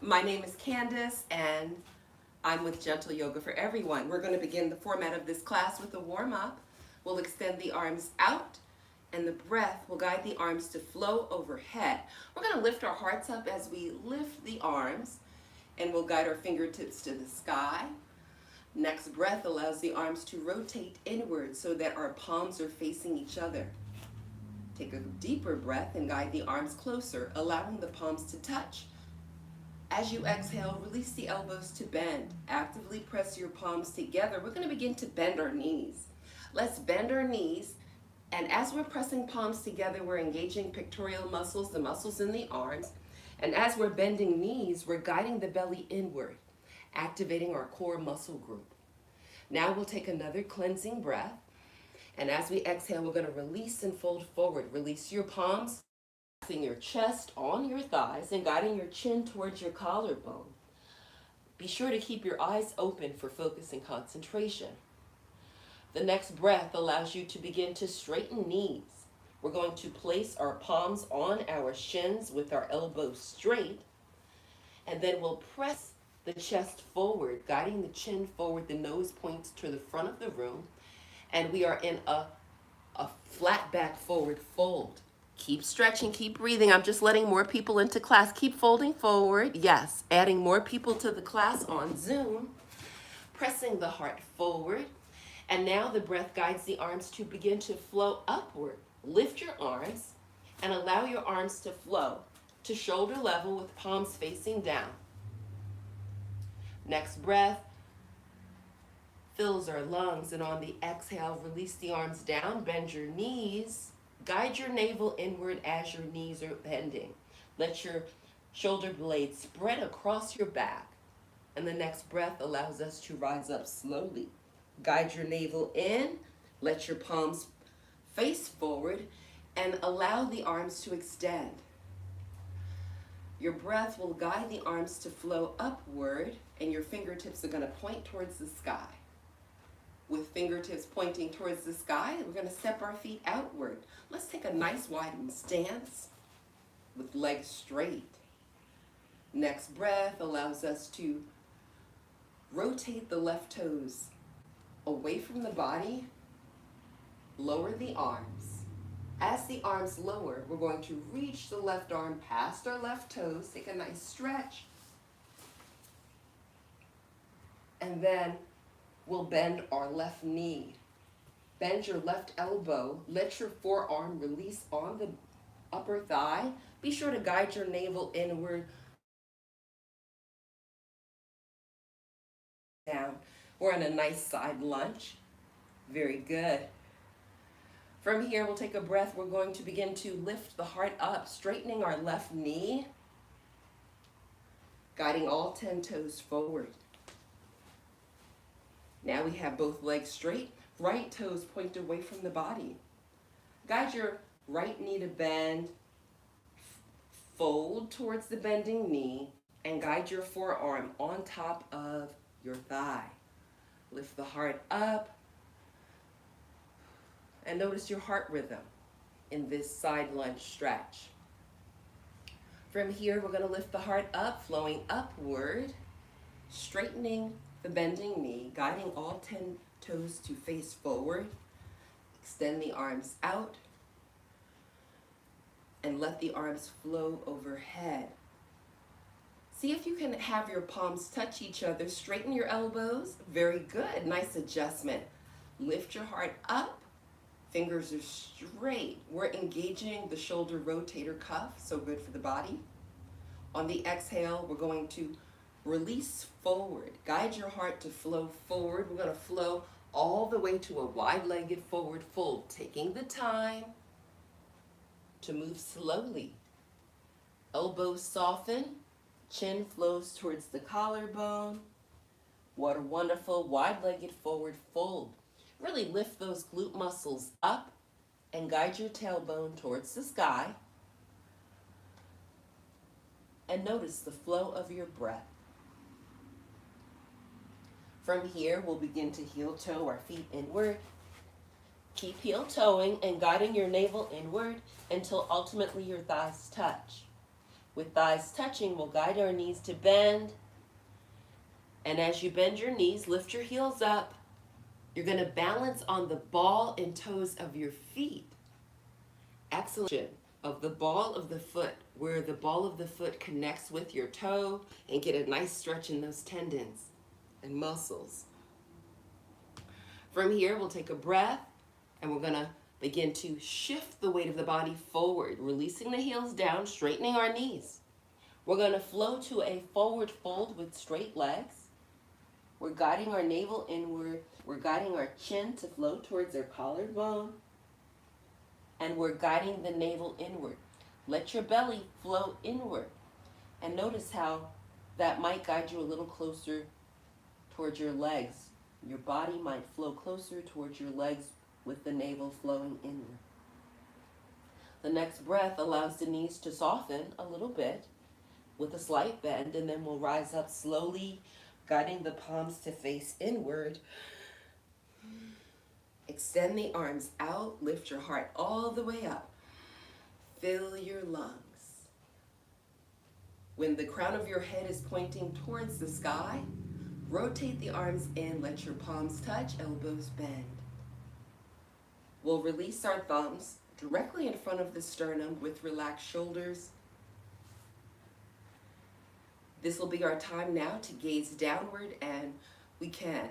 My name is Candace and I'm with Gentle Yoga for Everyone. We're going to begin the format of this class with a warm-up. We'll extend the arms out and the breath will guide the arms to flow overhead. We're going to lift our hearts up as we lift the arms and we'll guide our fingertips to the sky. Next breath allows the arms to rotate inward so that our palms are facing each other. Take a deeper breath and guide the arms closer, allowing the palms to touch. As you exhale, release the elbows to bend. Actively press your palms together. We're going to begin to bend our knees. Let's bend our knees. And as we're pressing palms together, we're engaging pectoral muscles, the muscles in the arms. And as we're bending knees, we're guiding the belly inward, activating our core muscle group. Now we'll take another cleansing breath. And as we exhale, we're going to release and fold forward. Release your palms, placing your chest on your thighs and guiding your chin towards your collarbone. Be sure to keep your eyes open for focus and concentration. The next breath allows you to begin to straighten knees. We're going to place our palms on our shins with our elbows straight, and then we'll press the chest forward, guiding the chin forward, the nose points to the front of the room, and we are in a flat back forward fold. Keep stretching, keep breathing. I'm just letting more people into class. Keep folding forward. Yes, adding more people to the class on Zoom. Pressing the heart forward. And now the breath guides the arms to begin to flow upward. Lift your arms and allow your arms to flow to shoulder level with palms facing down. Next breath fills our lungs, and on the exhale, release the arms down, bend your knees, guide your navel inward as your knees are bending. Let your shoulder blades spread across your back, and the next breath allows us to rise up slowly. Guide your navel in, let your palms face forward, and allow the arms to extend. Your breath will guide the arms to flow upward, and your fingertips are going to point towards the sky. With fingertips pointing towards the sky, we're going to step our feet outward. Let's take a nice wide stance with legs straight. Next breath allows us to rotate the left toes away from the body, lower the arms. As the arms lower, we're going to reach the left arm past our left toes, take a nice stretch, and then we'll bend our left knee. Bend your left elbow. Let your forearm release on the upper thigh. Be sure to guide your navel inward. Down. We're in a nice side lunge. Very good. From here, we'll take a breath. We're going to begin to lift the heart up, straightening our left knee, guiding all 10 toes forward. Now we have both legs straight, right toes point away from the body. Guide your right knee to bend, fold towards the bending knee, and guide your forearm on top of your thigh. Lift the heart up, and notice your heart rhythm in this side lunge stretch. From here, we're going to lift the heart up, flowing upward, straightening the bending knee, guiding all 10 toes to face forward. Extend the arms out and let the arms flow overhead. See if you can have your palms touch each other. Straighten your elbows. Very good. Nice adjustment. Lift your heart up. Fingers are straight. We're engaging the shoulder rotator cuff, so good for the body. On the exhale, we're going to release forward. Guide your heart to flow forward. We're going to flow all the way to a wide-legged forward fold, taking the time to move slowly. Elbows soften, chin flows towards the collarbone. What a wonderful wide-legged forward fold. Really lift those glute muscles up and guide your tailbone towards the sky. And notice the flow of your breath. From here, we'll begin to heel toe our feet inward. Keep heel toeing and guiding your navel inward until ultimately your thighs touch. With thighs touching, we'll guide our knees to bend. And as you bend your knees, lift your heels up. You're going to balance on the ball and toes of your feet. Excellent. Of the ball of the foot, where the ball of the foot connects with your toe, and get a nice stretch in those tendons and muscles. From here, we'll take a breath, and we're going to begin to shift the weight of the body forward, releasing the heels down, straightening our knees. We're going to flow to a forward fold with straight legs. We're guiding our navel inward. We're guiding our chin to flow towards our collarbone. And we're guiding the navel inward. Let your belly flow inward. And notice how that might guide you a little closer towards your legs. Your body might flow closer towards your legs with the navel flowing inward. The next breath allows the knees to soften a little bit with a slight bend, and then we'll rise up slowly, guiding the palms to face inward. Extend the arms out, lift your heart all the way up. Fill your lungs. When the crown of your head is pointing towards the sky, rotate the arms in, let your palms touch, elbows bend. We'll release our thumbs directly in front of the sternum with relaxed shoulders. This will be our time now to gaze downward, and we can,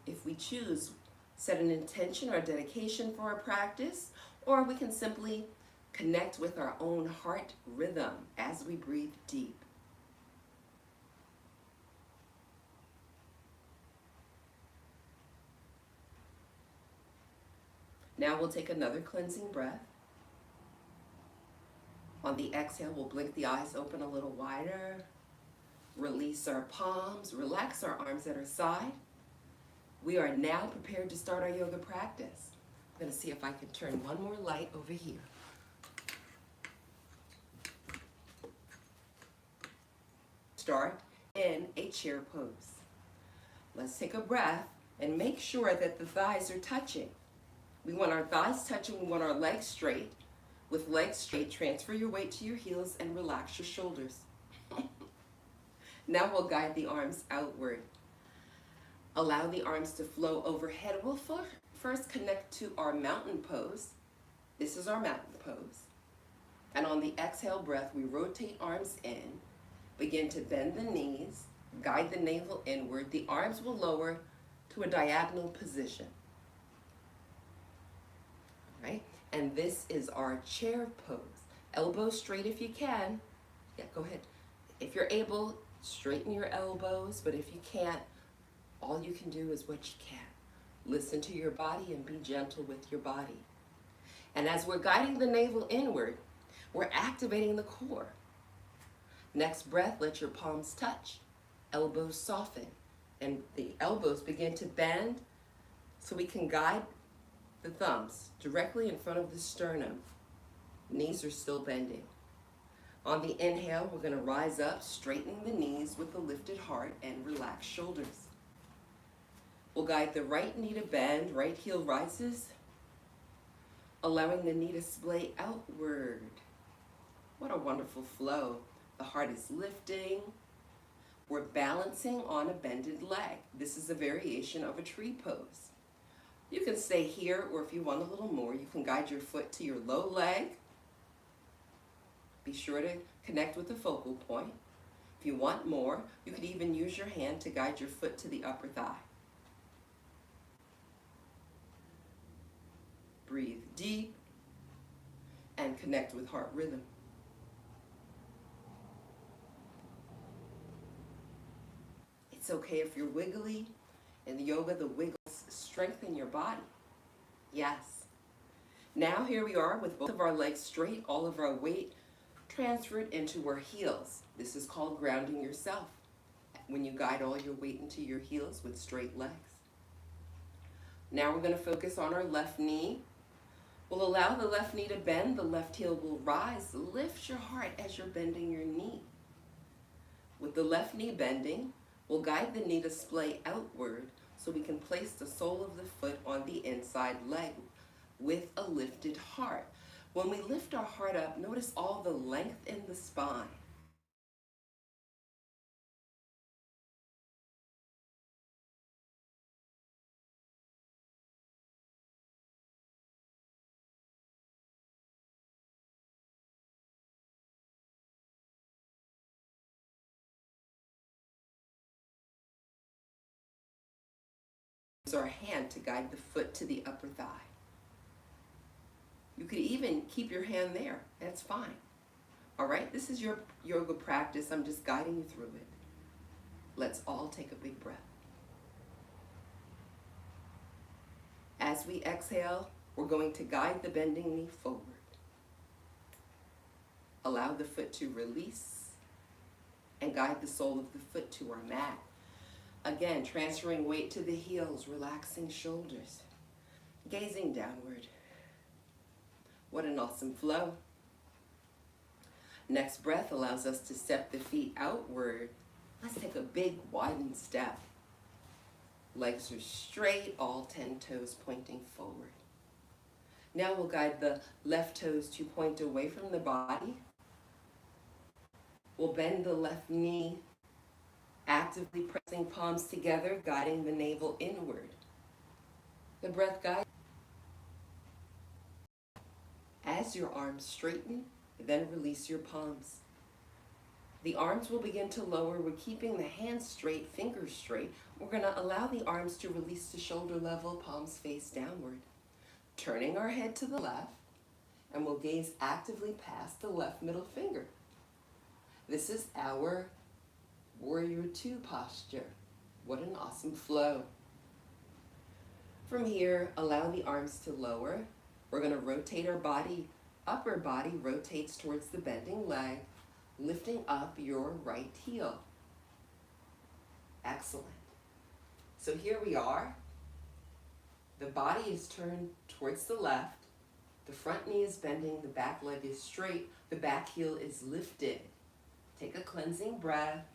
if we choose, set an intention or dedication for our practice, or we can simply connect with our own heart rhythm as we breathe deep. Now we'll take another cleansing breath. On the exhale, we'll blink the eyes open a little wider. Release our palms, relax our arms at our side. We are now prepared to start our yoga practice. I'm going to see if I can turn one more light over here. Start in a chair pose. Let's take a breath and make sure that the thighs are touching. We want our thighs touching, we want our legs straight. With legs straight, transfer your weight to your heels and relax your shoulders. Now we'll guide the arms outward. Allow the arms to flow overhead. We'll first connect to our mountain pose. This is our mountain pose. And on the exhale breath, we rotate arms in, begin to bend the knees, guide the navel inward. The arms will lower to a diagonal position. Right? And this is our chair pose. Elbows straight if you can. Yeah, go ahead. If you're able, straighten your elbows, but if you can't, all you can do is what you can. Listen to your body and be gentle with your body. And as we're guiding the navel inward, we're activating the core. Next breath, let your palms touch, elbows soften, and the elbows begin to bend so we can guide the thumbs directly in front of the sternum. Knees are still bending. On the inhale, we're going to rise up, straightening the knees with a lifted heart and relaxed shoulders. We'll guide the right knee to bend, right heel rises, allowing the knee to splay outward. What a wonderful flow. The heart is lifting. We're balancing on a bended leg. This is a variation of a tree pose. You can stay here, or if you want a little more, you can guide your foot to your low leg. Be sure to connect with the focal point. If you want more, you could even use your hand to guide your foot to the upper thigh. Breathe deep and connect with heart rhythm. It's okay if you're wiggly. In yoga, the wiggles strengthen your body. Yes. Now here we are with both of our legs straight, all of our weight transferred into our heels. This is called grounding yourself, when you guide all your weight into your heels with straight legs. Now we're going to focus on our left knee. We'll allow the left knee to bend, the left heel will rise. Lift your heart as you're bending your knee. With the left knee bending, we'll guide the knee to splay outward so we can place the sole of the foot on the inside leg with a lifted heart. When we lift our heart up, notice all the length in the spine. use our hand to guide the foot to the upper thigh. You could even keep your hand there. That's fine. All right, this is your yoga practice. I'm just guiding you through it. Let's all take a big breath. As we exhale, we're going to guide the bending knee forward. Allow the foot to release and guide the sole of the foot to our mat. Again, transferring weight to the heels, relaxing shoulders, gazing downward. What an awesome flow. Next breath allows us to step the feet outward. Let's take a big widened step. Legs are straight, all 10 toes pointing forward. Now we'll guide the left toes to point away from the body. We'll bend the left knee, actively pressing palms together, guiding the navel inward. The breath guides. As your arms straighten, then release your palms. The arms will begin to lower. We're keeping the hands straight, fingers straight. We're going to allow the arms to release to shoulder level, palms face downward. Turning our head to the left, and we'll gaze actively past the left middle finger. This is our Warrior Two posture. What an awesome flow. From here, allow the arms to lower. We're going to rotate our body. Upper body rotates towards the bending leg, lifting up your right heel. Excellent. So here we are. The body is turned towards the left. The front knee is bending. The back leg is straight. The back heel is lifted. Take a cleansing breath.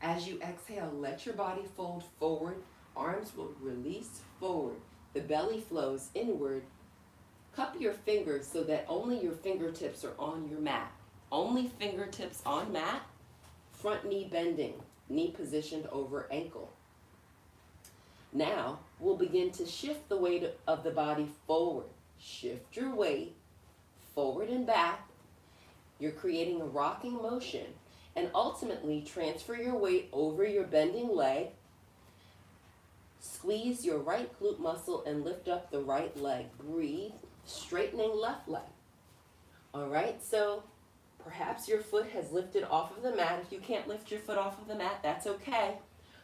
As you exhale, let your body fold forward. Arms will release forward. The belly flows inward. Cup your fingers so that only your fingertips are on your mat. Only fingertips on mat. Front knee bending. Knee positioned over ankle. Now, we'll begin to shift the weight of the body forward. Shift your weight forward and back. You're creating a rocking motion. And ultimately, transfer your weight over your bending leg. Squeeze your right glute muscle and lift up the right leg. Breathe, straightening left leg. All right, so perhaps your foot has lifted off of the mat. If you can't lift your foot off of the mat, that's okay.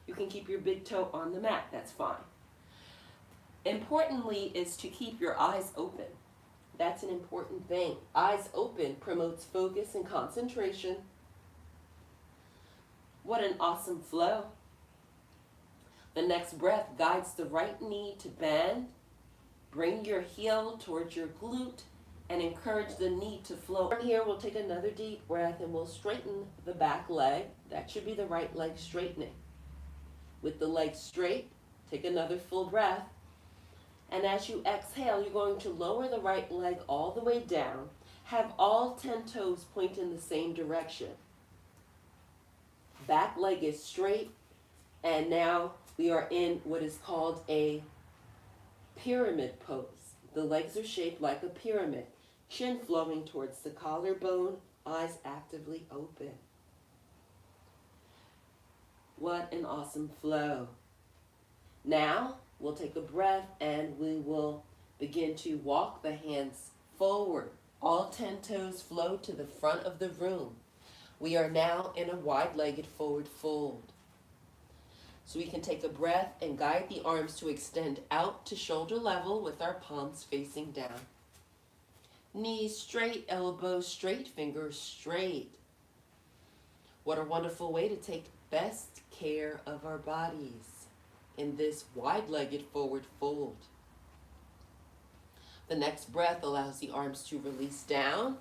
You can keep your big toe on the mat, that's fine. Importantly is to keep your eyes open. That's an important thing. Eyes open promotes focus and concentration. What an awesome flow. The next breath guides the right knee to bend. Bring your heel towards your glute and encourage the knee to flow. From here, we'll take another deep breath and we'll straighten the back leg. That should be the right leg straightening. With the leg straight, take another full breath. And as you exhale, you're going to lower the right leg all the way down. Have all 10 toes point in the same direction. Back leg is straight. And now we are in what is called a pyramid pose. The legs are shaped like a pyramid. Chin flowing towards the collarbone, eyes actively open. What an awesome flow. Now, we'll take a breath and we will begin to walk the hands forward. All 10 toes flow to the front of the room. We are now in a wide-legged forward fold. So we can take a breath and guide the arms to extend out to shoulder level with our palms facing down. Knees straight, elbows straight, fingers straight. What a wonderful way to take best care of our bodies in this wide-legged forward fold. The next breath allows the arms to release down.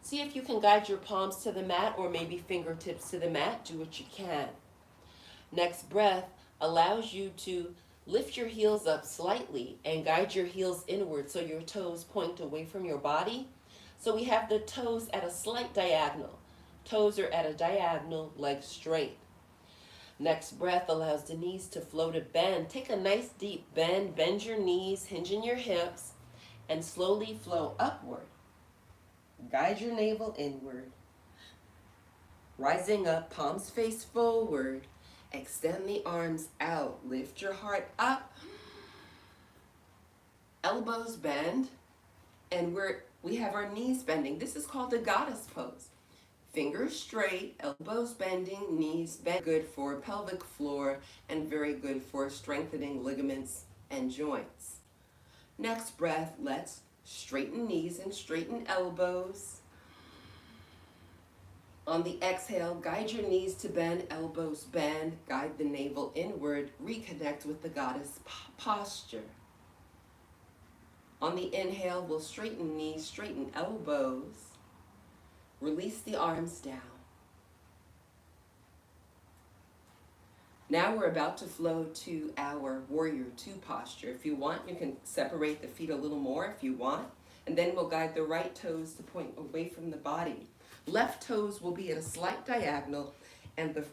See if you can guide your palms to the mat or maybe fingertips to the mat. Do what you can. Next breath allows you to lift your heels up slightly and guide your heels inward so your toes point away from your body. So we have the toes at a slight diagonal. Toes are at a diagonal, legs straight. Next breath allows the knees to flow to bend. Take a nice deep bend. Bend your knees, hinge in your hips, and slowly flow upward. Guide your navel inward. Rising up, palms face forward. Extend the arms out. Lift your heart up. Elbows bend. And we have our knees bending. This is called the goddess pose. Fingers straight, elbows bending, knees bent. Good for pelvic floor and very good for strengthening ligaments and joints. Next breath, let's straighten knees and straighten elbows. On the exhale, guide your knees to bend, elbows bend, guide the navel inward, reconnect with the goddess posture. On the inhale, we'll straighten knees, straighten elbows, release the arms down. Now we're about to flow to our warrior two posture. If you want, you can separate the feet a little more if you want, and then we'll guide the right toes to point away from the body. Left toes will be at a slight diagonal, and the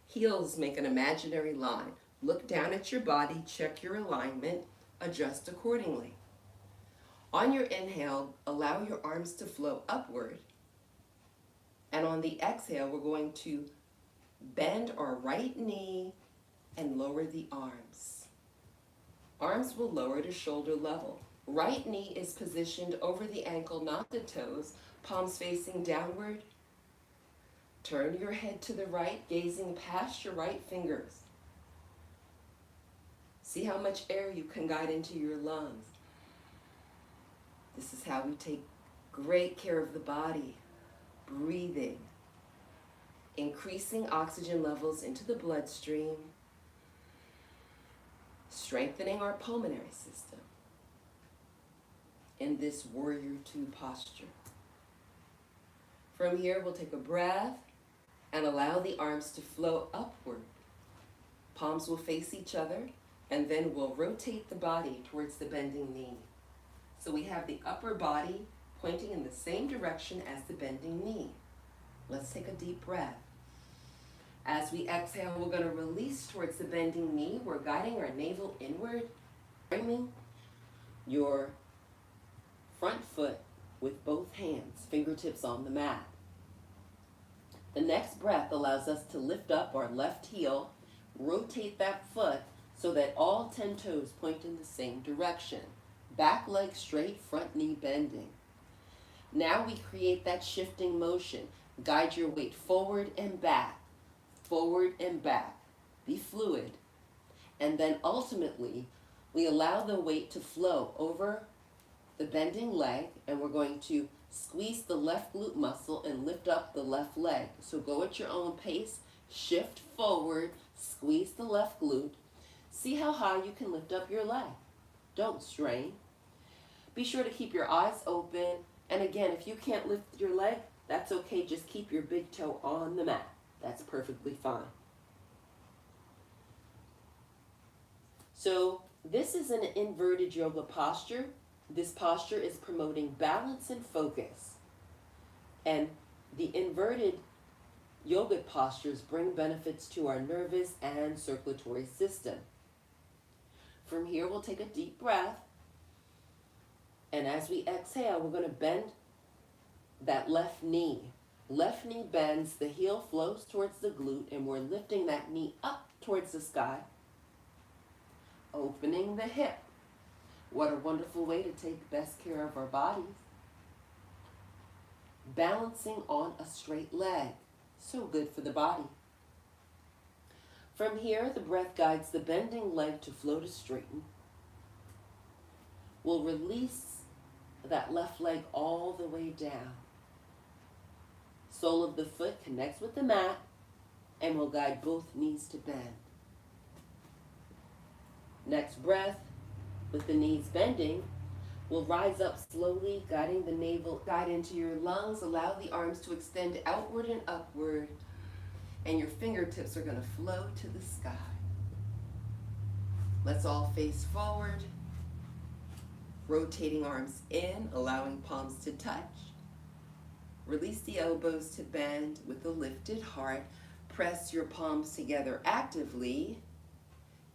heels make an imaginary line. Look down at your body, check your alignment, adjust accordingly. On your inhale, allow your arms to flow upward. And on the exhale, we're going to bend our right knee and lower the arms. Arms will lower to shoulder level. Right knee is positioned over the ankle, not the toes, palms facing downward. Turn your head to the right, gazing past your right fingers. See how much air you can guide into your lungs. This is how we take great care of the body. Breathing, increasing oxygen levels into the bloodstream, strengthening our pulmonary system in this warrior two posture. From here, we'll take a breath and allow the arms to flow upward. Palms will face each other, and then we'll rotate the body towards the bending knee. So we have the upper body pointing in the same direction as the bending knee. Let's take a deep breath. As we exhale, we're going to release towards the bending knee. We're guiding our navel inward, bringing your front foot with both hands, fingertips on the mat. The next breath allows us to lift up our left heel, rotate that foot so that all 10 toes point in the same direction. Back leg straight, front knee bending. Now we create that shifting motion. Guide your weight forward and back, forward and back. Be fluid. And then ultimately, we allow the weight to flow over the bending leg, and we're going to squeeze the left glute muscle and lift up the left leg. So go at your own pace, shift forward, squeeze the left glute. See how high you can lift up your leg. Don't strain. Be sure to keep your eyes open. And again, if you can't lift your leg, that's okay. Just keep your big toe on the mat. That's perfectly fine. So this is an inverted yoga posture. This posture is promoting balance and focus. And the inverted yoga postures bring benefits to our nervous and circulatory system. From here, we'll take a deep breath. And as we exhale, we're going to bend that left knee. Left knee bends, the heel flows towards the glute, and we're lifting that knee up towards the sky. Opening the hip. What a wonderful way to take best care of our bodies. Balancing on a straight leg. So good for the body. From here, the breath guides the bending leg to flow to straighten. We'll release that left leg all the way down. Sole of the foot connects with the mat, and we'll guide both knees to bend. Next breath, with the knees bending, we'll rise up slowly, guiding the navel, guide into your lungs. Allow the arms to extend outward and upward, and your fingertips are going to flow to the sky. Let's all face forward, rotating arms in, allowing palms to touch. Release the elbows to bend with a lifted heart. Press your palms together actively,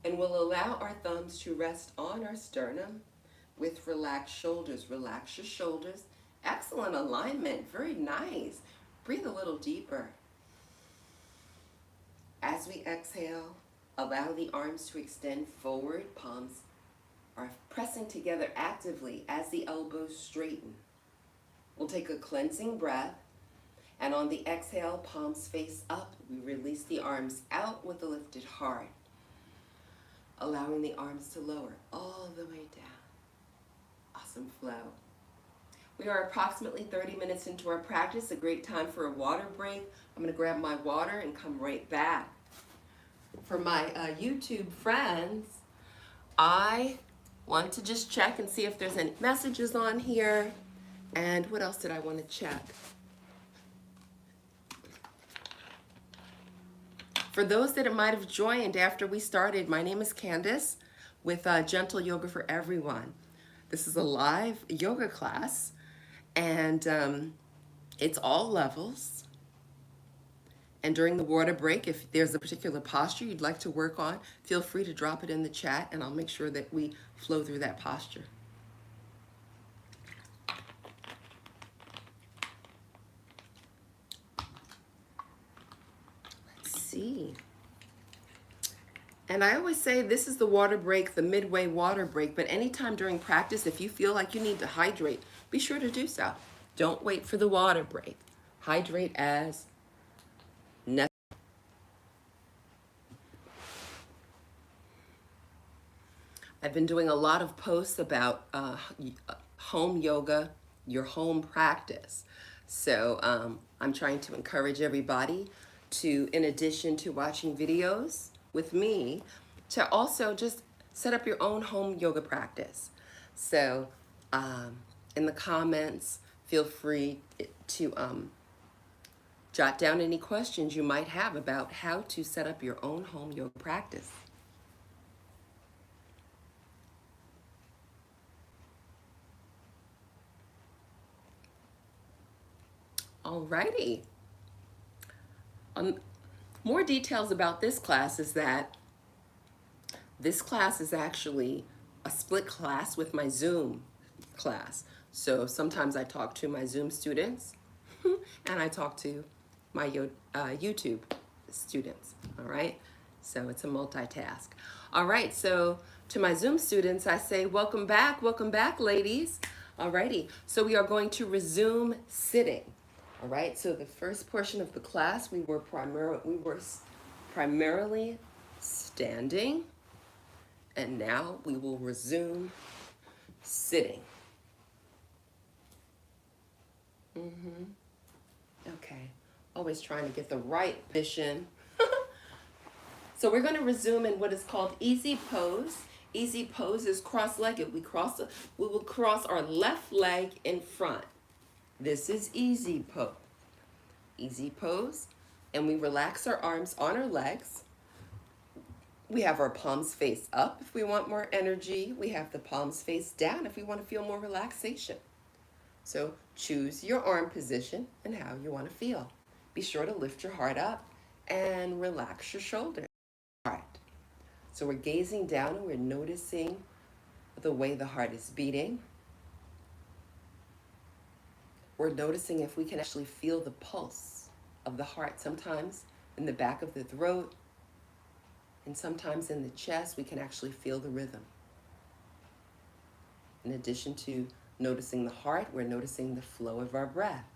and we'll allow our thumbs to rest on our sternum with relaxed shoulders. Relax your shoulders. Excellent alignment. Very nice. Breathe a little deeper. As As we exhale, allow the arms to extend forward. Palms are pressing together actively as the elbows straighten. We'll take a cleansing breath, and on the exhale, palms face up. We release the arms out with a lifted heart, allowing the arms to lower all the way down. Awesome flow. We are approximately 30 minutes into our practice, a great time for a water break. I'm going to grab my water and come right back. For my YouTube friends, I want to just check and see if there's any messages on here. And what else did I want to check? For those that might have joined after we started, my name is Candace with Gentle Yoga for Everyone. This is a live yoga class, and it's all levels. And during the water break, if there's a particular posture you'd like to work on, feel free to drop it in the chat, and I'll make sure that we flow through that posture. Let's see. And I always say this is the water break, the midway water break, but anytime during practice, if you feel like you need to hydrate, be sure to do so. Don't wait for the water break. Hydrate as necessary. I've been doing a lot of posts about home yoga, your home practice. So I'm trying to encourage everybody to, in addition to watching videos with me, to also just set up your own home yoga practice. So in the comments, feel free to jot down any questions you might have about how to set up your own home yoga practice. Alrighty. More details about this class is that this class is actually a split class with my Zoom class. So sometimes I talk to my Zoom students and I talk to my YouTube students, all right? So it's a multitask. All right, so to my Zoom students, I say, welcome back, ladies. Alrighty, so we are going to resume sitting. All right, so the first portion of the class, we were primarily standing, and now we will resume sitting. Okay, always trying to get the right position. So we're going to resume in what is called easy pose. Easy pose is cross-legged. We will cross our left leg in front. This is easy pose. Easy pose, and we relax our arms on our legs. We have our palms face up if we want more energy. We have the palms face down if we want to feel more relaxation. So choose your arm position and how you want to feel. Be sure to lift your heart up and relax your shoulders. All right. So we're gazing down and we're noticing the way the heart is beating. We're noticing if we can actually feel the pulse of the heart. Sometimes in the back of the throat and sometimes in the chest, we can actually feel the rhythm. In addition to noticing the heart, we're noticing the flow of our breath.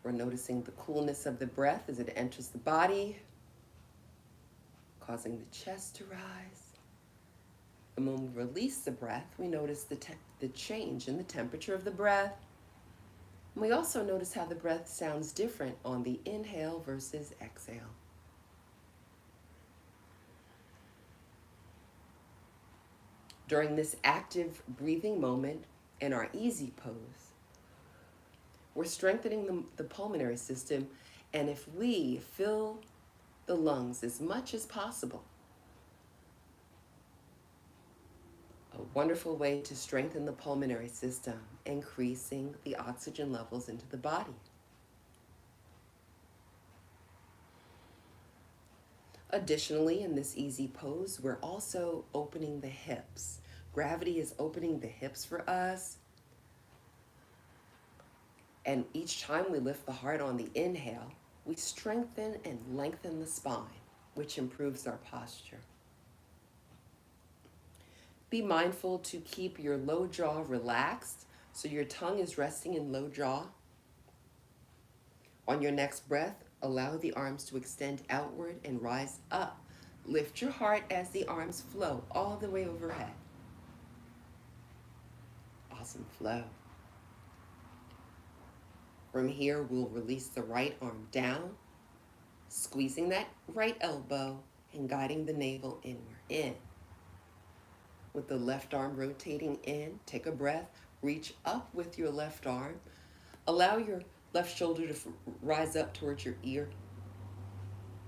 We're noticing the coolness of the breath as it enters the body, causing the chest to rise. And when we release the breath, we notice the change in the temperature of the breath. And we also notice how the breath sounds different on the inhale versus exhale. During this active breathing moment in our easy pose, we're strengthening the pulmonary system, and if we fill the lungs as much as possible, a wonderful way to strengthen the pulmonary system, increasing the oxygen levels into the body. Additionally, in this easy pose, we're also opening the hips. Gravity is opening the hips for us. And each time we lift the heart on the inhale, we strengthen and lengthen the spine, which improves our posture. Be mindful to keep your low jaw relaxed so your tongue is resting in low jaw. On your next breath, allow the arms to extend outward and rise up. Lift your heart as the arms flow all the way overhead. Awesome flow. From here, we'll release the right arm down, squeezing that right elbow and guiding the navel inward, in. With the left arm rotating in, take a breath, reach up with your left arm. Allow your left shoulder to rise up towards your ear.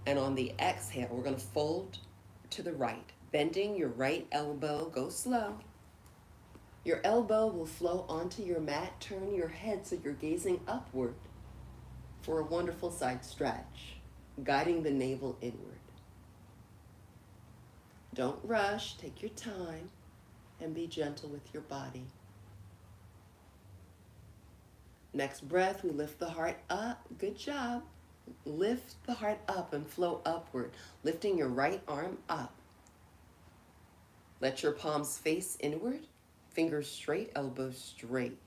And on the exhale, we're going to fold to the right, bending your right elbow. Go slow. Your elbow will flow onto your mat. Turn your head so you're gazing upward for a wonderful side stretch, guiding the navel inward. Don't rush, take your time, and be gentle with your body. Next breath, we lift the heart up. Good job. Lift the heart up and flow upward, lifting your right arm up. Let your palms face inward, fingers straight, elbows straight.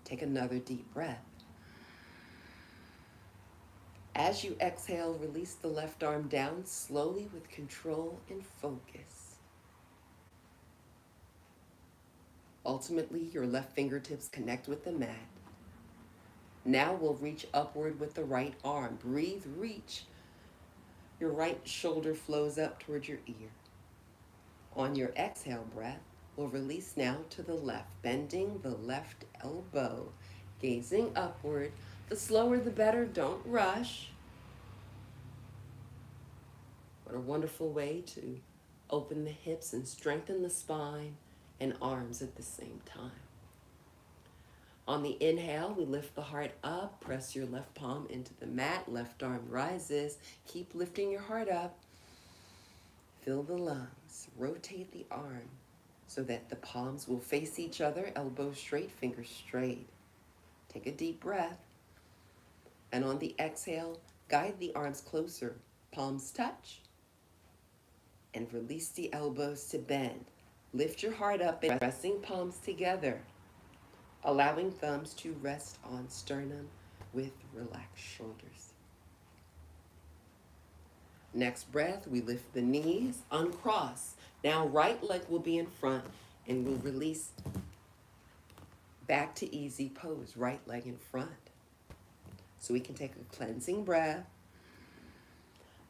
Take another deep breath. As you exhale, release the left arm down slowly with control and focus. Ultimately, your left fingertips connect with the mat. Now we'll reach upward with the right arm. Breathe, reach. Your right shoulder flows up towards your ear. On your exhale breath, we'll release now to the left, bending the left elbow, gazing upward. The slower the better, don't rush. What a wonderful way to open the hips and strengthen the spine and arms at the same time. On the inhale, we lift the heart up, press your left palm into the mat, left arm rises. Keep lifting your heart up. Fill the lungs, rotate the arm so that the palms will face each other, elbows straight, fingers straight. Take a deep breath. And on the exhale, guide the arms closer, palms touch, and release the elbows to bend. Lift your heart up and pressing palms together, allowing thumbs to rest on sternum with relaxed shoulders. Next breath, we lift the knees, uncross. Now right leg will be in front and we'll release back to easy pose, right leg in front. So we can take a cleansing breath.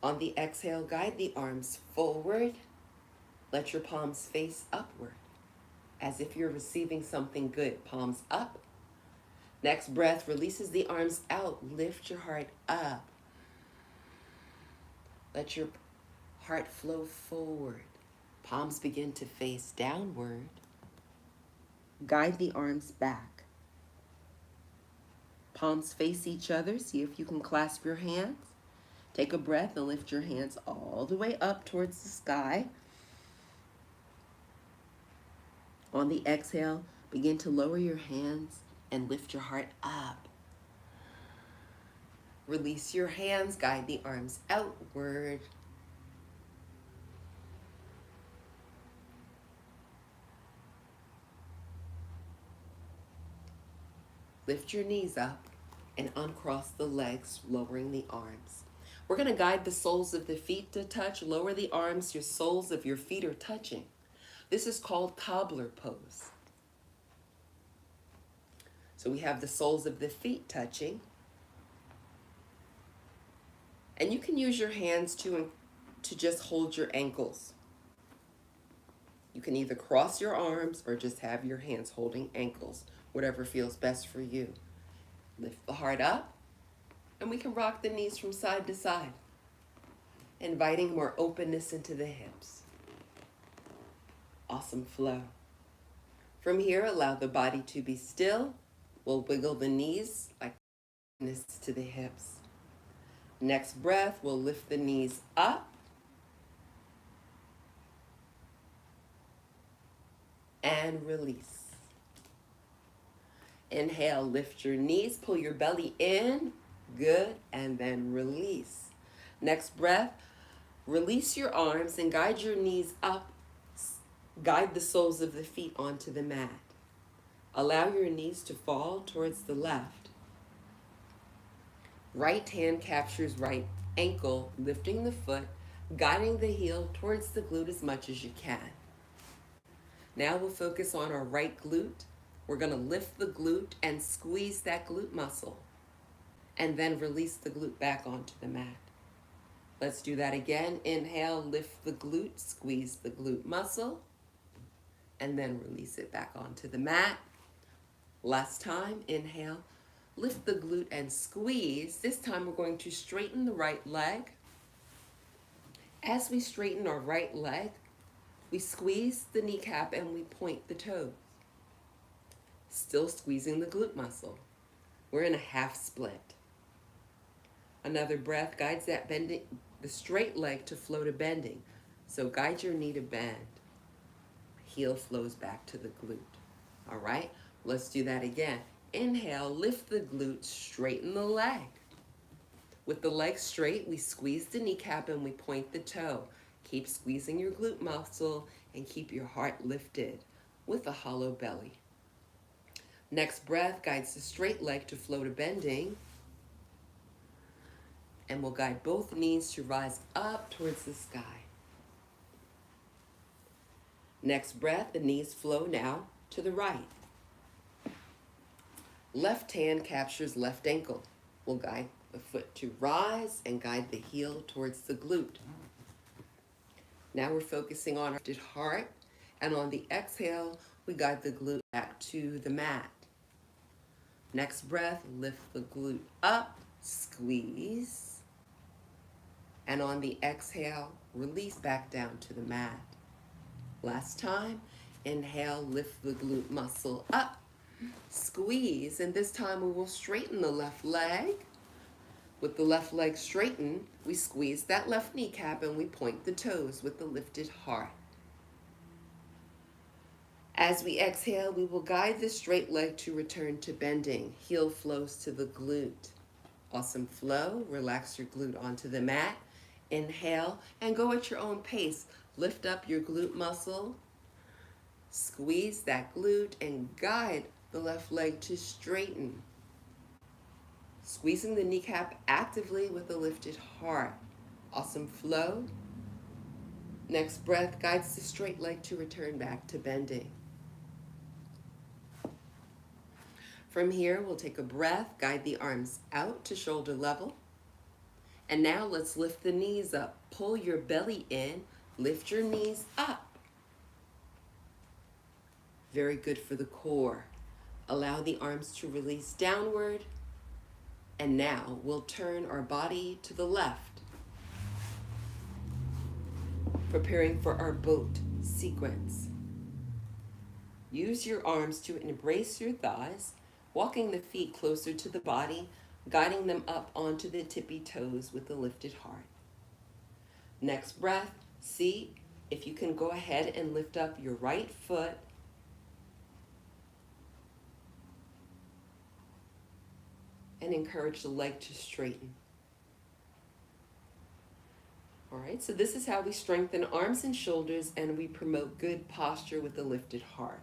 On the exhale, guide the arms forward. Let your palms face upward, as if you're receiving something good. Palms up. Next breath releases the arms out. Lift your heart up. Let your heart flow forward. Palms begin to face downward. Guide the arms back. Palms face each other. See if you can clasp your hands. Take a breath and lift your hands all the way up towards the sky. On the exhale, begin to lower your hands and lift your heart up. Release your hands, guide the arms outward. Lift your knees up and uncross the legs, lowering the arms. We're going to guide the soles of the feet to touch. Lower the arms, your soles of your feet are touching. This is called cobbler pose. So we have the soles of the feet touching. And you can use your hands to just hold your ankles. You can either cross your arms or just have your hands holding ankles, whatever feels best for you. Lift the heart up, and we can rock the knees from side to side, inviting more openness into the hips. Awesome flow. From here, allow the body to be still. We'll wiggle the knees like this to the hips. Next breath, we'll lift the knees up and release. Inhale, lift your knees, pull your belly in. Good, and then release. Next breath, release your arms and guide your knees up. Guide the soles of the feet onto the mat. Allow your knees to fall towards the left. Right hand captures right ankle, lifting the foot, guiding the heel towards the glute as much as you can. Now we'll focus on our right glute. We're going to lift the glute and squeeze that glute muscle, and then release the glute back onto the mat. Let's do that again. Inhale, lift the glute, squeeze the glute muscle, and then release it back onto the mat. Last time, inhale, lift the glute and squeeze. This time we're going to straighten the right leg. As we straighten our right leg, we squeeze the kneecap and we point the toes. Still squeezing the glute muscle. We're in a half split. Another breath guides that bending, the straight leg to flow to bending. So guide your knee to bend. Heel flows back to the glute. All right, let's do that again. Inhale, lift the glute, straighten the leg. With the leg straight, we squeeze the kneecap and we point the toe. Keep squeezing your glute muscle and keep your heart lifted with a hollow belly. Next breath guides the straight leg to flow to bending. And we'll guide both knees to rise up towards the sky. Next breath, the knees flow now to the right. Left hand captures left ankle. We'll guide the foot to rise and guide the heel towards the glute. Now we're focusing on our heart, and on the exhale, we guide the glute back to the mat. Next breath, lift the glute up, squeeze, and on the exhale, release back down to the mat. Last time, inhale, lift the glute muscle up, squeeze, and this time we will straighten the left leg. With the left leg straightened, we squeeze that left kneecap and we point the toes with the lifted heart. As we exhale, we will guide the straight leg to return to bending. Heel flows to the glute. Awesome flow. Relax your glute onto the mat. Inhale and go at your own pace. Lift up your glute muscle. Squeeze that glute and guide the left leg to straighten. Squeezing the kneecap actively with a lifted heart. Awesome flow. Next breath guides the straight leg to return back to bending. From here, we'll take a breath, guide the arms out to shoulder level. And now let's lift the knees up. Pull your belly in, lift your knees up. Very good for the core. Allow the arms to release downward. And now we'll turn our body to the left, preparing for our boat sequence. Use your arms to embrace your thighs, walking the feet closer to the body, guiding them up onto the tippy toes with a lifted heart. Next breath, see if you can go ahead and lift up your right foot. And encourage the leg to straighten. All right, so this is how we strengthen arms and shoulders and we promote good posture with a lifted heart.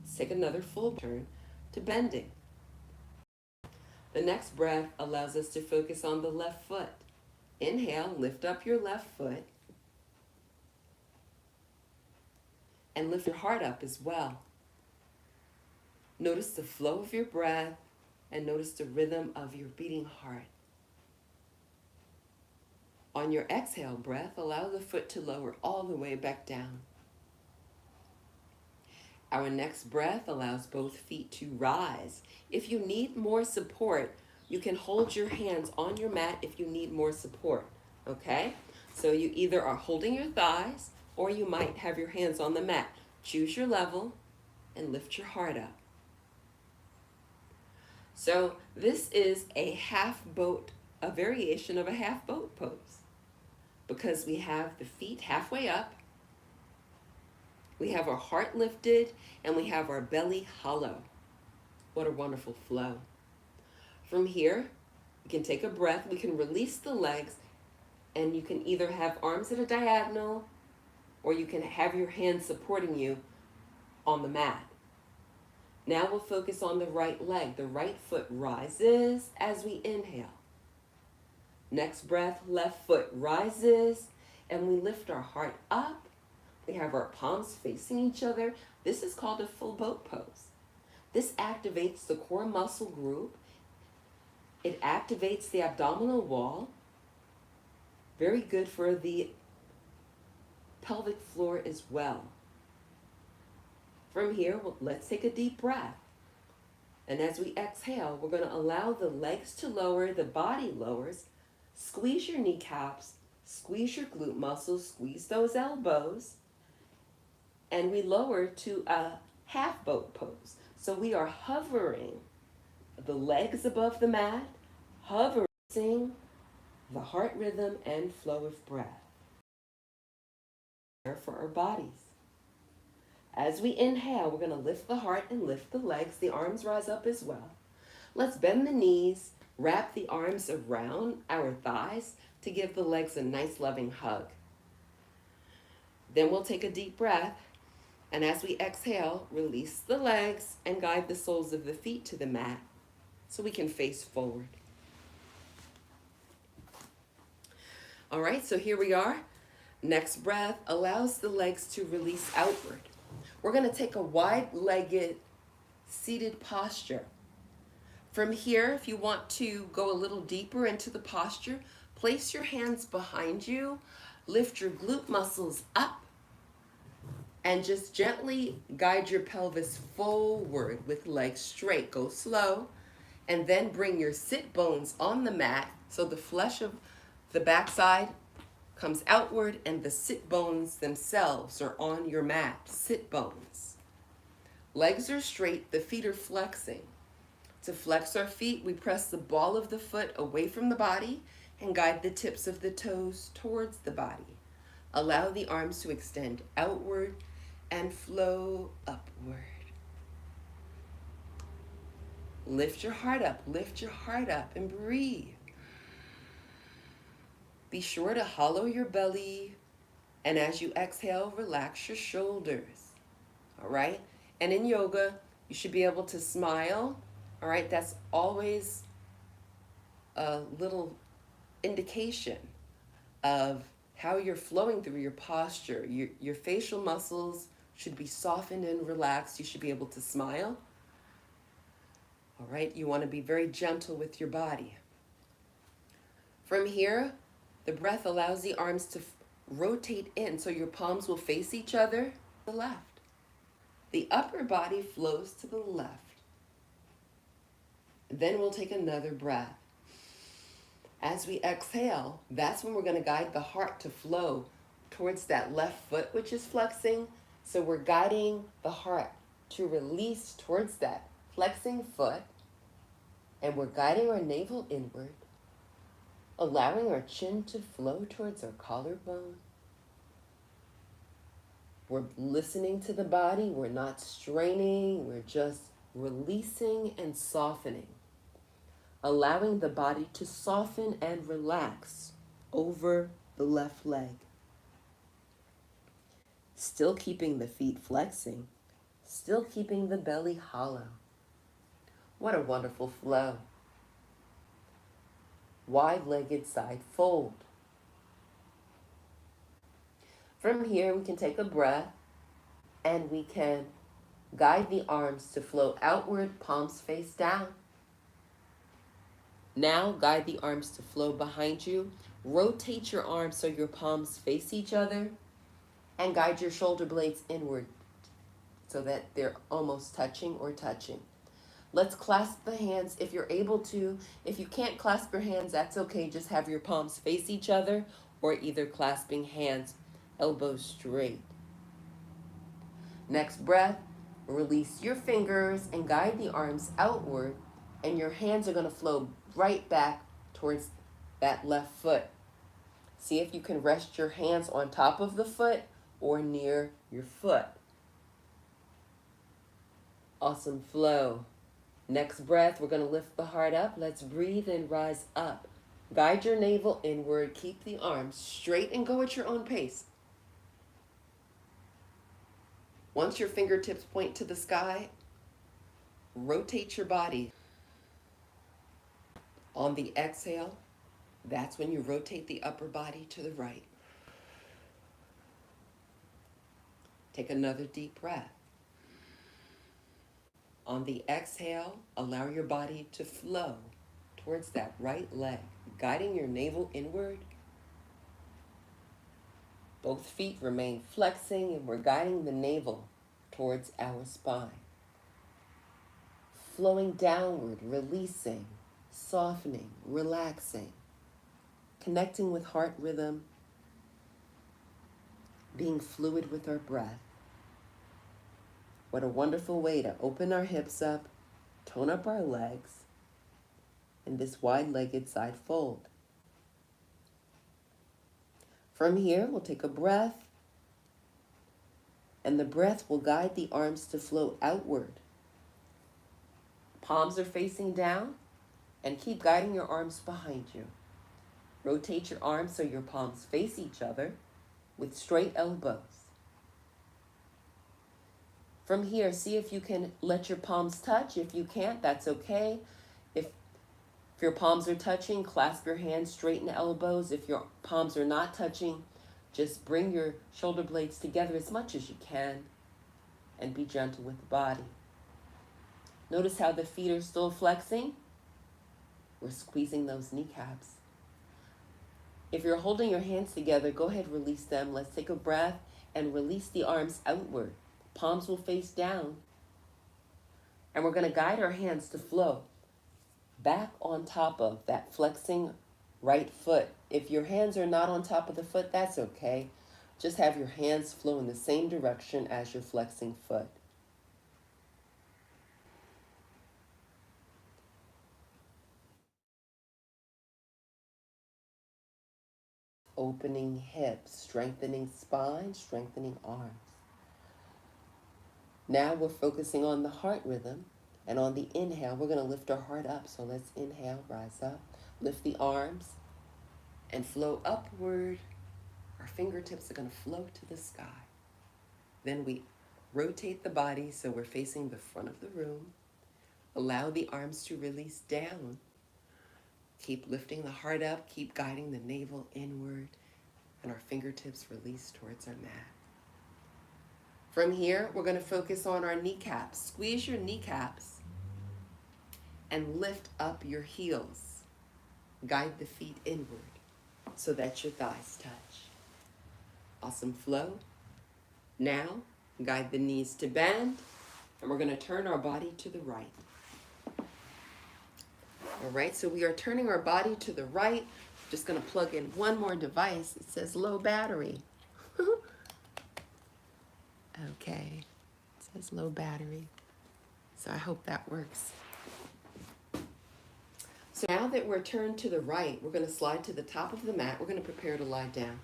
Let's take another full turn to bending. The next breath allows us to focus on the left foot. Inhale, lift up your left foot. And lift your heart up as well. Notice the flow of your breath. And notice the rhythm of your beating heart. On your exhale breath, allow the foot to lower all the way back down. Our next breath allows both feet to rise. If you need more support, you can hold your hands on your mat if you need more support, okay? So you either are holding your thighs or you might have your hands on the mat. Choose your level and lift your heart up. So this is a half boat, a variation of a half boat pose, because we have the feet halfway up, we have our heart lifted, and we have our belly hollow. What a wonderful flow. From here, you can take a breath. We can release the legs, and you can either have arms at a diagonal or you can have your hands supporting you on the mat. Now we'll focus on the right leg. The right foot rises as we inhale. Next breath, left foot rises, and we lift our heart up. We have our palms facing each other. This is called a full boat pose. This activates the core muscle group. It activates the abdominal wall. Very good for the pelvic floor as well. From here, let's take a deep breath. And as we exhale, we're going to allow the legs to lower, the body lowers. Squeeze your kneecaps, squeeze your glute muscles, squeeze those elbows. And we lower to a half boat pose. So we are hovering the legs above the mat, hovering the heart rhythm and flow of breath for our bodies. As we inhale, we're going to lift the heart and lift the legs. The arms rise up as well. Let's bend the knees, wrap the arms around our thighs to give the legs a nice loving hug. Then we'll take a deep breath, and as we exhale, release the legs and guide the soles of the feet to the mat so we can face forward. All right, so here we are. Next breath allows the legs to release outward. We're going to take a wide-legged seated posture. From here, if you want to go a little deeper into the posture, place your hands behind you, lift your glute muscles up, and just gently guide your pelvis forward with legs straight. Go slow, and then bring your sit bones on the mat so the flesh of the backside comes outward and the sit bones themselves are on your mat. Sit bones. Legs are straight, the feet are flexing. To flex our feet, we press the ball of the foot away from the body and guide the tips of the toes towards the body. Allow the arms to extend outward and flow upward. Lift your heart up and breathe. Be sure to hollow your belly, and as you exhale, relax your shoulders. All right? And in yoga, you should be able to smile. All right? That's always a little indication of how you're flowing through your posture. Your facial muscles should be softened and relaxed. You should be able to smile. All right? You want to be very gentle with your body. From here, the breath allows the arms to rotate in so your palms will face each other to the left. The upper body flows to the left. Then we'll take another breath. As we exhale, that's when we're going to guide the heart to flow towards that left foot, which is flexing. So we're guiding the heart to release towards that flexing foot, and we're guiding our navel inward, allowing our chin to flow towards our collarbone. We're listening to the body. We're not straining. We're just releasing and softening, allowing the body to soften and relax over the left leg. Still keeping the feet flexing, still keeping the belly hollow. What a wonderful flow. Wide-legged side fold. From here, we can take a breath and we can guide the arms to flow outward, palms face down. Now, guide the arms to flow behind you. Rotate your arms so your palms face each other, and guide your shoulder blades inward so that they're almost touching or touching. Let's clasp the hands if you're able to. If you can't clasp your hands, that's okay. Just have your palms face each other, or either clasping hands, elbows straight. Next breath, release your fingers and guide the arms outward, and your hands are going to flow right back towards that left foot. See if you can rest your hands on top of the foot or near your foot. Awesome flow. Next breath, we're going to lift the heart up. Let's breathe and rise up. Guide your navel inward. Keep the arms straight and go at your own pace. Once your fingertips point to the sky, rotate your body. On the exhale, that's when you rotate the upper body to the right. Take another deep breath. On the exhale, allow your body to flow towards that right leg, guiding your navel inward. Both feet remain flexing, and we're guiding the navel towards our spine. Flowing downward, releasing, softening, relaxing, connecting with heart rhythm, being fluid with our breath. What a wonderful way to open our hips up, tone up our legs, in this wide-legged side fold. From here, we'll take a breath, and the breath will guide the arms to flow outward. Palms are facing down, and keep guiding your arms behind you. Rotate your arms so your palms face each other with straight elbows. From here, see if you can let your palms touch. If you can't, that's okay. If your palms are touching, clasp your hands, straighten elbows. If your palms are not touching, just bring your shoulder blades together as much as you can and be gentle with the body. Notice how the feet are still flexing. We're squeezing those kneecaps. If you're holding your hands together, go ahead, release them. Let's take a breath and release the arms outward. Palms will face down. And we're going to guide our hands to flow back on top of that flexing right foot. If your hands are not on top of the foot, that's okay. Just have your hands flow in the same direction as your flexing foot. Opening hips, strengthening spine, strengthening arms. Now we're focusing on the heart rhythm, and on the inhale, we're going to lift our heart up. So let's inhale, rise up, lift the arms, and flow upward. Our fingertips are going to float to the sky. Then we rotate the body so we're facing the front of the room. Allow the arms to release down. Keep lifting the heart up, keep guiding the navel inward, and our fingertips release towards our mat. From here, we're going to focus on our kneecaps. Squeeze your kneecaps and lift up your heels. Guide the feet inward so that your thighs touch. Awesome flow. Now, guide the knees to bend, and we're going to turn our body to the right. All right, so we are turning our body to the right. Just going to plug in one more device. It says low battery. Okay, it says low battery. So I hope that works. So now that we're turned to the right, we're going to slide to the top of the mat. We're going to prepare to lie down.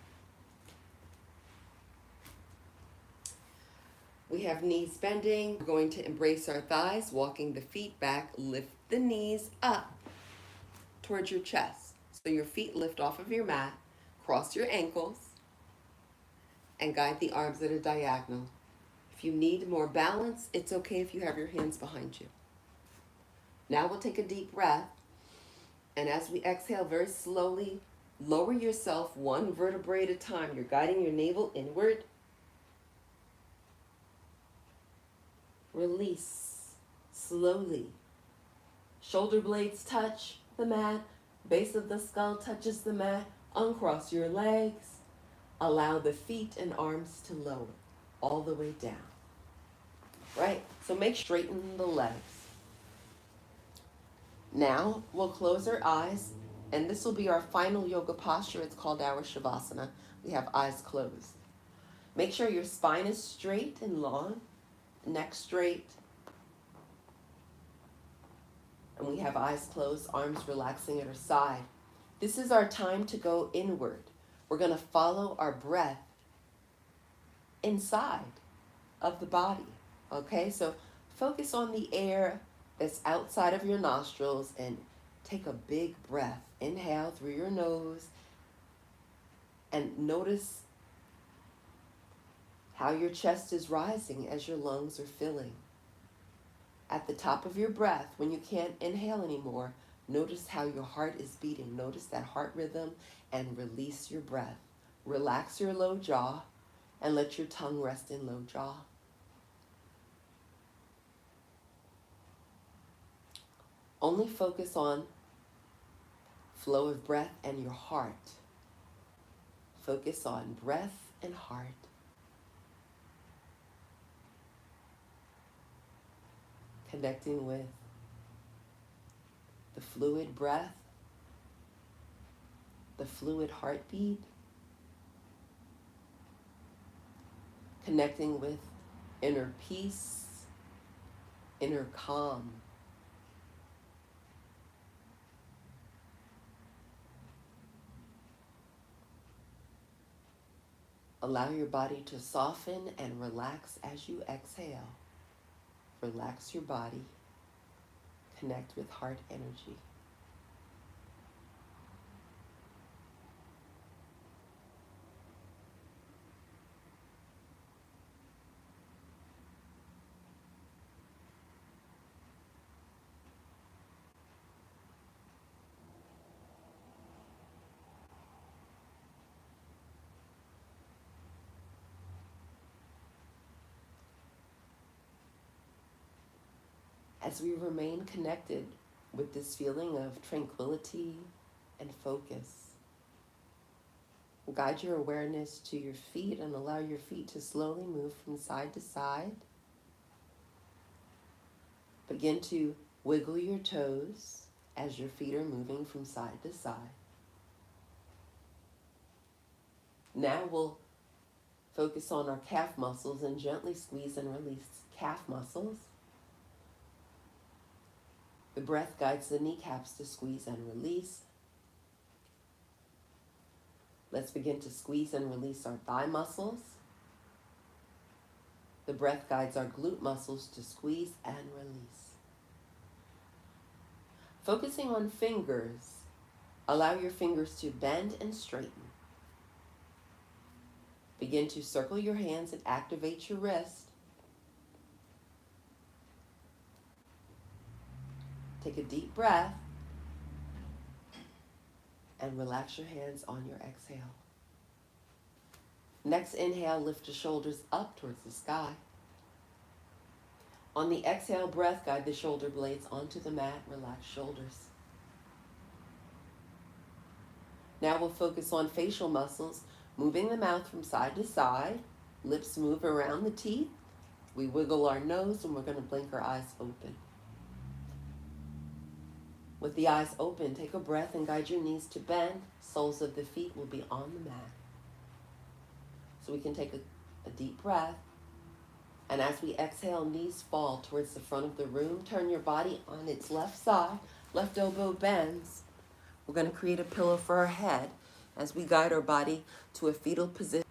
We have knees bending. We're going to embrace our thighs, walking the feet back. Lift the knees up towards your chest. So your feet lift off of your mat, cross your ankles, and guide the arms at a diagonal. If you need more balance, it's okay if you have your hands behind you. Now we'll take a deep breath, and as we exhale very slowly, lower yourself one vertebrae at a time. You're guiding your navel inward. Release slowly. Shoulder blades touch the mat. Base of the skull touches the mat. Uncross your legs. Allow the feet and arms to lower all the way down. Right? So straighten the legs. Now we'll close our eyes, and this will be our final yoga posture. It's called our Shavasana. We have eyes closed. Make sure your spine is straight and long, neck straight. And we have eyes closed, arms relaxing at our side. This is our time to go inward. We're going to follow our breath inside of the body. Okay, so focus on the air It's outside of your nostrils, and take a big breath. Inhale through your nose and notice how your chest is rising as your lungs are filling. At the top of your breath, when you can't inhale anymore, notice how your heart is beating. Notice that heart rhythm and release your breath. Relax your low jaw and let your tongue rest in low jaw. Only focus on flow of breath and your heart. Focus on breath and heart. Connecting with the fluid breath, the fluid heartbeat, connecting with inner peace, inner calm. Allow your body to soften and relax as you exhale. Relax your body. Connect with heart energy. As we remain connected with this feeling of tranquility and focus, guide your awareness to your feet and allow your feet to slowly move from side to side. Begin to wiggle your toes as your feet are moving from side to side. Now we'll focus on our calf muscles and gently squeeze and release calf muscles. The breath guides the kneecaps to squeeze and release. Let's begin to squeeze and release our thigh muscles. The breath guides our glute muscles to squeeze and release. Focusing on fingers, allow your fingers to bend and straighten. Begin to circle your hands and activate your wrist. Take a deep breath and relax your hands on your exhale. Next inhale, lift the shoulders up towards the sky. On the exhale breath, guide the shoulder blades onto the mat, relax shoulders. Now we'll focus on facial muscles, moving the mouth from side to side. Lips move around the teeth. We wiggle our nose and we're going to blink our eyes open. With the eyes open, take a breath and guide your knees to bend. Soles of the feet will be on the mat. So we can take a deep breath. And as we exhale, knees fall towards the front of the room. Turn your body on its left side. Left elbow bends. We're going to create a pillow for our head as we guide our body to a fetal position.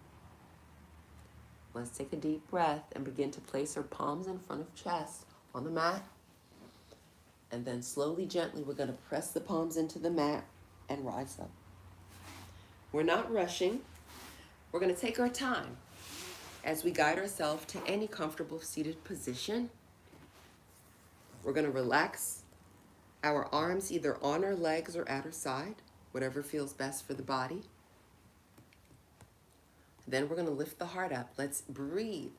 Let's take a deep breath and begin to place our palms in front of chest on the mat. And then slowly, gently, we're going to press the palms into the mat and rise up. We're not rushing. We're going to take our time as we guide ourselves to any comfortable seated position. We're going to relax our arms either on our legs or at our side, whatever feels best for the body. Then we're going to lift the heart up. Let's breathe.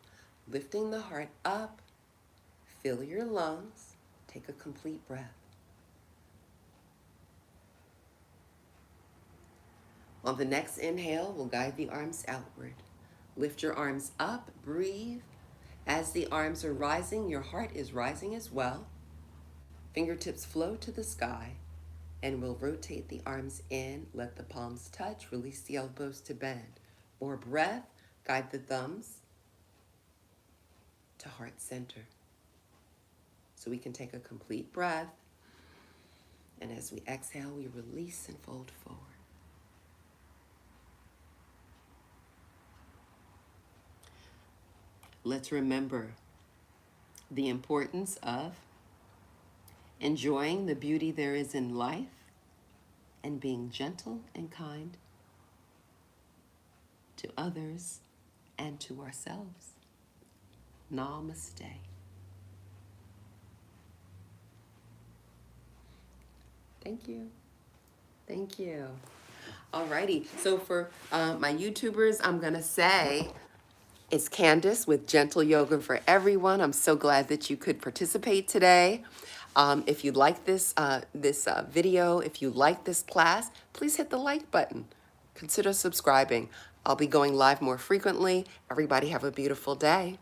Lifting the heart up. Fill your lungs. Take a complete breath. On the next inhale, we'll guide the arms outward. Lift your arms up. Breathe. As the arms are rising, your heart is rising as well. Fingertips flow to the sky, and we'll rotate the arms in. Let the palms touch. Release the elbows to bend. More breath. Guide the thumbs to heart center. So we can take a complete breath. And as we exhale, we release and fold forward. Let's remember the importance of enjoying the beauty there is in life, and being gentle and kind to others and to ourselves. Namaste. Thank you. Thank you. Alrighty, so for my YouTubers, I'm gonna say it's Candace with Gentle Yoga for Everyone. I'm so glad that you could participate today. If you like this video, if you like this class, please hit the like button. Consider subscribing. I'll be going live more frequently. Everybody have a beautiful day.